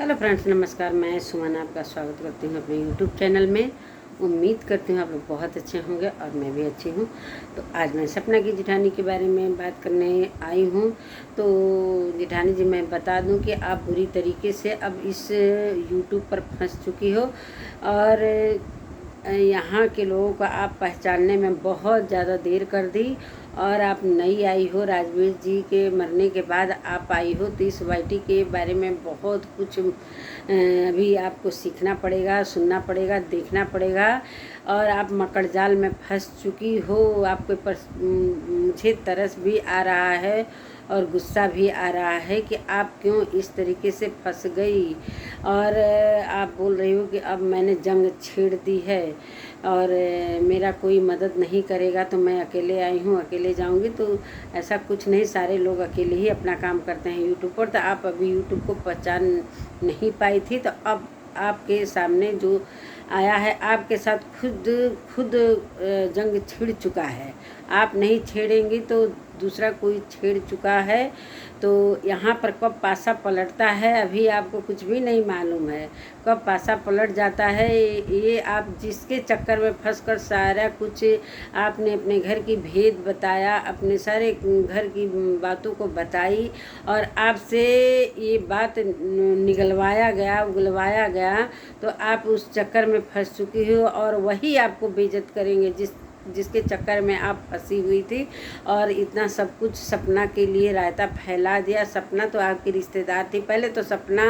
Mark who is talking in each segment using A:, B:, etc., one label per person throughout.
A: Hello friends, नमस्कार। मैं सुमन आपका स्वागत करती हूँ अपने यूट्यूब चैनल में। उम्मीद करती हूँ आप लोग बहुत अच्छे होंगे और मैं भी अच्छी हूँ। तो आज मैं सपना की जेठानी के बारे में बात करने आई हूँ। तो जेठानी जी, मैं बता दूँ कि आप बुरी तरीके से अब इस यूट्यूब पर फंस चुकी हो और यहाँ के लोगों को आप पहचानने में बहुत ज़्यादा देर कर दी। और आप नई आई हो, राजवीर जी के मरने के बाद आप आई हो, तो इस वाईटी के बारे में बहुत कुछ अभी आपको सीखना पड़ेगा, सुनना पड़ेगा, देखना पड़ेगा। और आप मकड़ जाल में फंस चुकी हो। आपके पर मुझे तरस भी आ रहा है और गुस्सा भी आ रहा है कि आप क्यों इस तरीके से फंस गई। और आप बोल रही हो कि अब मैंने जंग छेड़ दी है और मेरा कोई मदद नहीं करेगा, तो मैं अकेले आई हूँ, अकेले जाऊँगी। तो ऐसा कुछ नहीं, सारे लोग अकेले ही अपना काम करते हैं यूट्यूब पर। तो आप अभी यूट्यूब को पहचान नहीं पाई थी, तो अब आपके सामने जो आया है, आपके साथ खुद जंग छिड़ चुका है। आप नहीं छेड़ेंगी तो दूसरा कोई छेड़ चुका है। तो यहाँ पर कब पासा पलटता है अभी आपको कुछ भी नहीं मालूम है। कब पासा पलट जाता है, ये आप जिसके चक्कर में फंसकर सारा कुछ आपने अपने घर की भेद बताया, अपने सारे घर की बातों को बताई और आपसे ये बात निगलवाया गया, उगलवाया गया, तो आप उस चक्कर में फंस चुकी हो और वही आपको बेइज्जत करेंगे जिसके चक्कर में आप फंसी हुई थी। और इतना सब कुछ सपना के लिए रायता फैला दिया। सपना तो आपकी रिश्तेदार थी पहले। तो सपना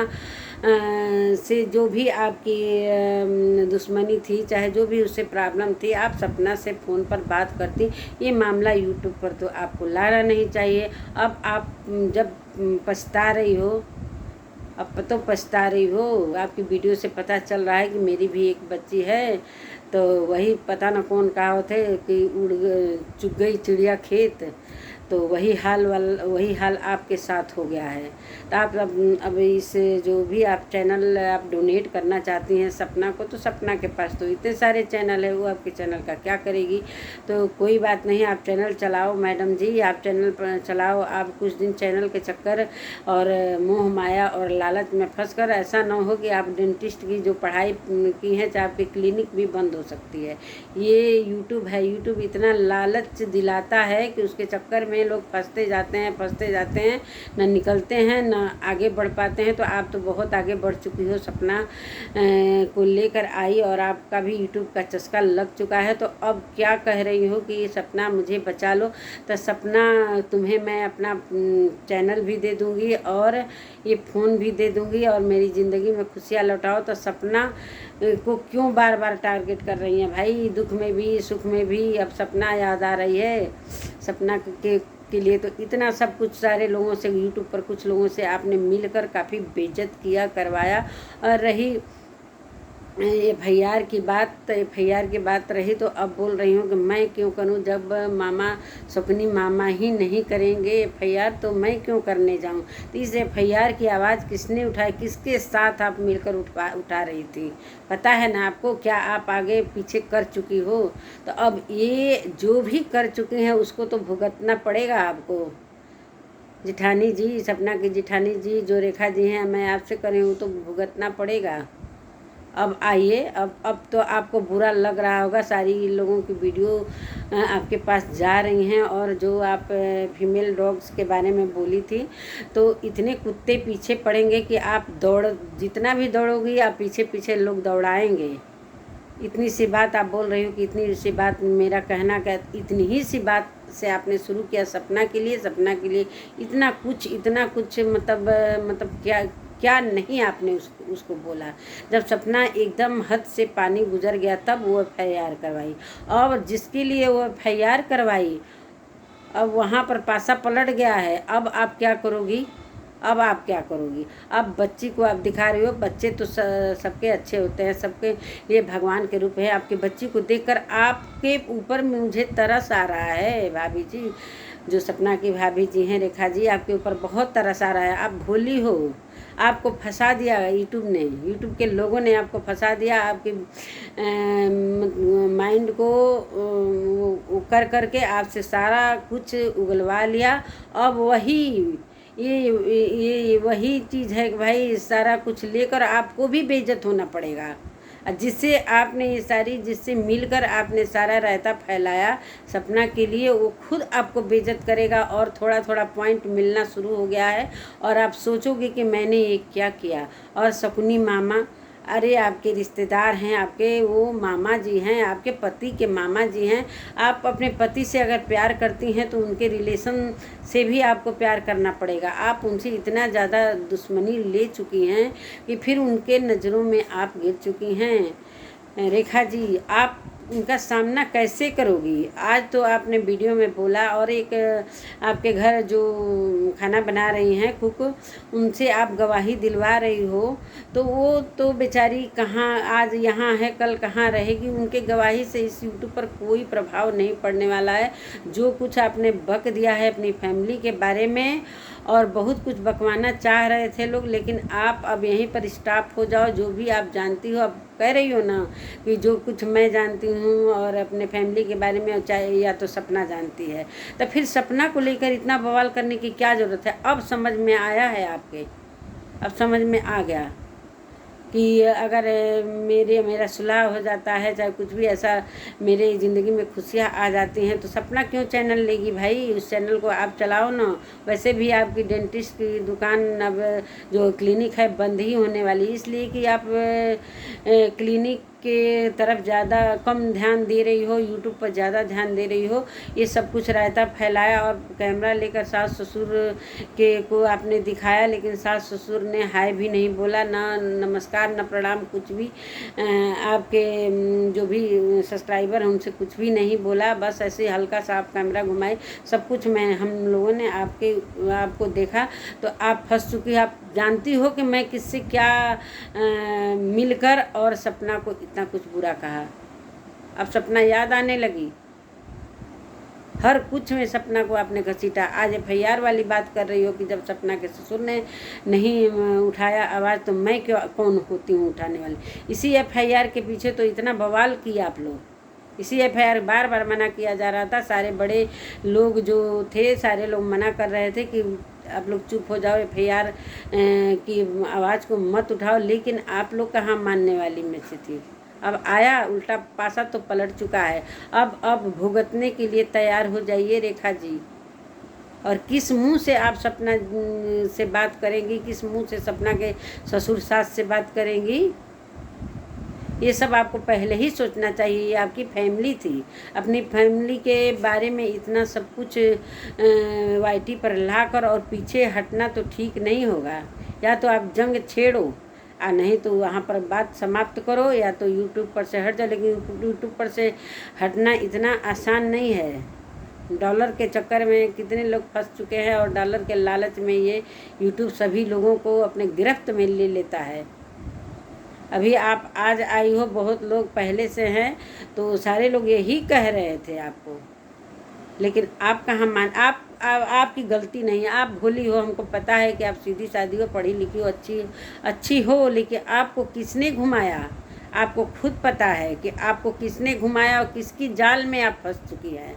A: से जो भी आपकी दुश्मनी थी, चाहे जो भी उससे प्रॉब्लम थी, आप सपना से फ़ोन पर बात करती। ये मामला यूट्यूब पर तो आपको लाना नहीं चाहिए। अब आप जब पछता रही हो, अब तो पछता रही हो। आपकी वीडियो से पता चल रहा है कि मेरी भी एक बच्ची है। तो वही पता न कौन कहा होते कि चुग गई चिड़िया खेत। तो वही हाल आपके साथ हो गया है। तो आप अब इस जो भी आप चैनल आप डोनेट करना चाहती हैं सपना को, तो सपना के पास तो इतने सारे चैनल है, वो आपके चैनल का क्या करेगी। तो कोई बात नहीं, आप चैनल चलाओ मैडम जी, आप चैनल चलाओ। आप कुछ दिन चैनल के चक्कर और मोह माया और लालच में फंसकर ऐसा ना हो कि आप डेंटिस्ट की जो पढ़ाई की है, चाहे आपकी क्लिनिक भी बंद हो सकती है। ये यूट्यूब है, यूट्यूब इतना लालच दिलाता है कि उसके चक्कर में लोग फंसते जाते हैं, ना निकलते हैं, ना आगे बढ़ पाते हैं। तो आप तो बहुत आगे बढ़ चुकी हो, सपना को लेकर आई और आपका भी यूट्यूब का चस्का लग चुका है। तो अब क्या कह रही हो कि सपना मुझे बचा लो। तो सपना, तुम्हें मैं अपना चैनल भी दे दूँगी और ये फ़ोन भी दे दूँगी और मेरी ज़िंदगी में खुशियाँ लौटाओ। तो सपना को क्यों बार बार टारगेट कर रही हैं भाई? दुख में भी सुख में भी अब सपना याद आ रही है। सपना के लिए तो इतना सब कुछ सारे लोगों से, यूट्यूब पर कुछ लोगों से आपने मिलकर काफ़ी बेइज्जत किया, करवाया। और रही एफआईआर की बात रही, तो अब बोल रही हूँ कि मैं क्यों करूँ। जब सपनी मामा ही नहीं करेंगे एफआईआर, तो मैं क्यों करने जाऊँ। तो इस एफआईआर की आवाज़ किसने उठाई, किसके साथ आप मिलकर उठा रही थी, पता है ना आपको? क्या आप आगे पीछे कर चुकी हो? तो अब ये जो भी कर चुके हैं उसको तो भुगतना पड़ेगा आपको। जेठानी जी, सपना की जेठानी जी जो रेखा जी हैं, मैं आपसे कर रही हूँ, तो भुगतना पड़ेगा। अब आइए, अब तो आपको बुरा लग रहा होगा। सारी लोगों की वीडियो आपके पास जा रही हैं और जो आप फीमेल डॉग्स के बारे में बोली थी, तो इतने कुत्ते पीछे पड़ेंगे कि आप जितना भी दौड़ोगी, आप पीछे पीछे लोग दौड़ाएंगे। इतनी सी बात आप बोल रही हो कि इतनी सी बात, मेरा कहना क्या, इतनी ही सी बात से आपने शुरू किया सपना के लिए इतना कुछ मतलब क्या नहीं आपने उसको बोला। जब सपना एकदम हद से पानी गुजर गया, तब वो एफआईआर करवाई। और जिसके लिए वो एफआईआर करवाई, अब वहाँ पर पासा पलट गया है। अब आप क्या करोगी? अब बच्ची को आप दिखा रही हो। बच्चे तो सबके अच्छे होते हैं, सबके लिए भगवान के रूप है। आपकी बच्ची को देखकर आपके ऊपर मुझे तरस आ रहा है भाभी जी। जो सपना की भाभी जी हैं, रेखा जी, आपके ऊपर बहुत तरस आ रहा है। आप भोली हो, आपको फंसा दिया यूट्यूब के लोगों ने आपको फंसा दिया। आपके माइंड को वो कर करके आपसे सारा कुछ उगलवा लिया। अब वही ये वही चीज़ है कि भाई सारा कुछ लेकर आपको भी बेइज्जत होना पड़ेगा। जिससे आपने ये सारी, जिससे मिलकर आपने सारा रायता फैलाया सपना के लिए, वो खुद आपको बेइज्जत करेगा और थोड़ा थोड़ा पॉइंट मिलना शुरू हो गया है और आप सोचोगे कि मैंने ये क्या किया। और शकुनी मामा, अरे आपके रिश्तेदार हैं, आपके वो मामा जी हैं, आपके पति के मामा जी हैं। आप अपने पति से अगर प्यार करती हैं तो उनके रिलेशन से भी आपको प्यार करना पड़ेगा। आप उनसे इतना ज़्यादा दुश्मनी ले चुकी हैं कि फिर उनके नज़रों में आप गिर चुकी हैं। रेखा जी, आप उनका सामना कैसे करोगी? आज तो आपने वीडियो में बोला, और एक आपके घर जो खाना बना रही हैं कुक, उनसे आप गवाही दिलवा रही हो, तो वो तो बेचारी कहाँ, आज यहाँ है कल कहाँ रहेगी। उनके गवाही से इस यूट्यूब पर कोई प्रभाव नहीं पड़ने वाला है। जो कुछ आपने बक दिया है अपनी फैमिली के बारे में, और बहुत कुछ बकवाना चाह रहे थे लोग, लेकिन आप अब यहीं पर स्टॉप हो जाओ। जो भी आप जानती हो, अब कह रही हो ना कि जो कुछ मैं जानती हूँ और अपने फैमिली के बारे में, चाहे या तो सपना जानती है, तो फिर सपना को लेकर इतना बवाल करने की क्या ज़रूरत है? अब समझ में आया है आपके, अब समझ में आ गया कि अगर मेरा सुलह हो जाता है, चाहे कुछ भी ऐसा मेरे ज़िंदगी में खुशियाँ आ जाती हैं, तो सपना क्यों चैनल लेगी भाई? उस चैनल को आप चलाओ ना। वैसे भी आपकी डेंटिस्ट की दुकान, अब जो क्लिनिक है, बंद ही होने वाली, इसलिए कि आप क्लिनिक के तरफ ज़्यादा कम ध्यान दे रही हो, यूट्यूब पर ज़्यादा ध्यान दे रही हो। ये सब कुछ रायता फैलाया और कैमरा लेकर सास ससुर के को आपने दिखाया, लेकिन सास ससुर ने हाय भी नहीं बोला, ना नमस्कार ना प्रणाम, कुछ भी। आपके जो भी सब्सक्राइबर हैं उनसे कुछ भी नहीं बोला, बस ऐसे हल्का सा आप कैमरा घुमाए। सब कुछ हम लोगों ने आपको देखा, तो आप फंस चुकी। आप जानती हो कि मैं किससे क्या मिलकर और सपना को इतना कुछ बुरा कहा। अब सपना याद आने लगी, हर कुछ में सपना को आपने घसीटा। आज FIR वाली बात कर रही हो कि जब सपना के ससुर ने नहीं उठाया आवाज़, तो मैं क्यों, कौन होती हूँ उठाने वाली? इसी FIR के पीछे तो इतना बवाल किया आप लोग। इसी FIR बार बार मना किया जा रहा था। सारे बड़े लोग जो थे, सारे लोग मना कर रहे थे कि आप लोग चुप हो जाओ, FIR की आवाज़ को मत उठाओ, लेकिन आप लोग कहाँ मानने वाली में से थी। अब आया उल्टा पासा तो पलट चुका है। अब भुगतने के लिए तैयार हो जाइए रेखा जी। और किस मुंह से आप सपना से बात करेंगी, किस मुंह से सपना के ससुर सास से बात करेंगी? ये सब आपको पहले ही सोचना चाहिए। ये आपकी फैमिली थी। अपनी फैमिली के बारे में इतना सब कुछ YT पर लाकर और पीछे हटना तो ठीक नहीं होगा। या तो आप जंग छेड़ो, नहीं तो वहाँ पर बात समाप्त करो, या तो यूट्यूब पर से हट जाओ। लेकिन यूट्यूब पर से हटना इतना आसान नहीं है। डॉलर के चक्कर में कितने लोग फंस चुके हैं, और डॉलर के लालच में ये यूट्यूब सभी लोगों को अपने गिरफ्त में ले लेता है। अभी आप आज आई हो, बहुत लोग पहले से हैं, तो सारे लोग यही कह रहे थे आपको, लेकिन आप कहाँ मान। आपकी गलती नहीं है, आप भोली हो, हमको पता है कि आप सीधी सादी हो, पढ़ी लिखी हो, अच्छी हो, लेकिन आपको किसने घुमाया आपको खुद पता है कि आपको किसने घुमाया और किसकी जाल में आप फंस चुकी हैं।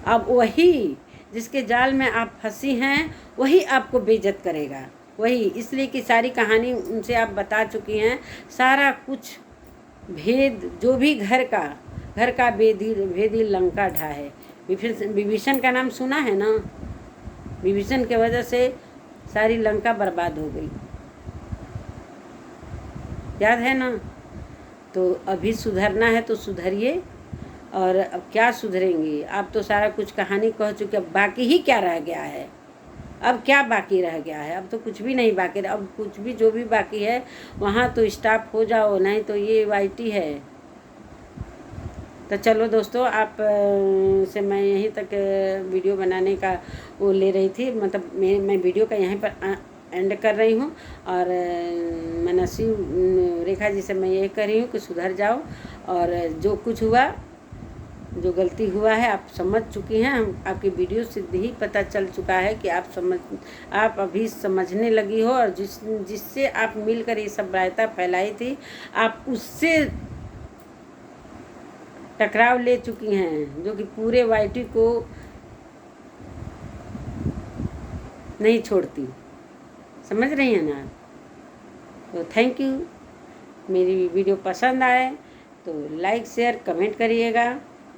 A: अब वही जिसके जाल में आप फंसी हैं वही आपको बेइज्जत करेगा, वही। इसलिए कि सारी कहानी उनसे आप बता चुकी हैं, सारा कुछ भेद, जो भी घर का भेदी लंका ढा है। विभीषण का नाम सुना है ना? विभीषण के वजह से सारी लंका बर्बाद हो गई, याद है ना? तो अभी सुधरना है तो सुधरिए। और अब क्या सुधरेंगी? आप तो सारा कुछ कहानी कह चुके, अब बाकी ही क्या रह गया है? अब क्या बाकी रह गया है? अब तो कुछ भी नहीं बाकी। अब कुछ भी, जो भी बाकी है वहाँ तो स्टॉप हो जाओ, नहीं तो ये YT है। तो चलो दोस्तों, आप से मैं यहीं तक वीडियो बनाने का वो ले रही थी, मतलब मैं वीडियो का यहीं पर एंड कर रही हूँ। और मनसी रेखा जी से मैं यही कह रही हूँ कि सुधर जाओ, और जो कुछ हुआ, जो गलती हुआ है आप समझ चुकी हैं। हम आपकी वीडियो से ही पता चल चुका है कि आप अभी समझने लगी हो, और जिससे आप मिलकर ये सब रायता फैलाई थी, आप उससे टकराव ले चुकी हैं, जो कि पूरे YT को नहीं छोड़ती। समझ रही हैं ना? तो थैंक यू। मेरी वीडियो पसंद आए तो लाइक शेयर कमेंट करिएगा,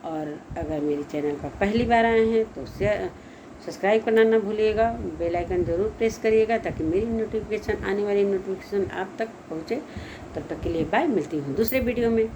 A: और अगर मेरे चैनल पर पहली बार आए हैं तो सब्सक्राइब करना ना भूलिएगा, बेल आइकन ज़रूर प्रेस करिएगा ताकि मेरी नोटिफिकेशन, आने वाली नोटिफिकेशन आप तक पहुँचे। तब तक के लिए बाय, मिलती हूँ दूसरे वीडियो में।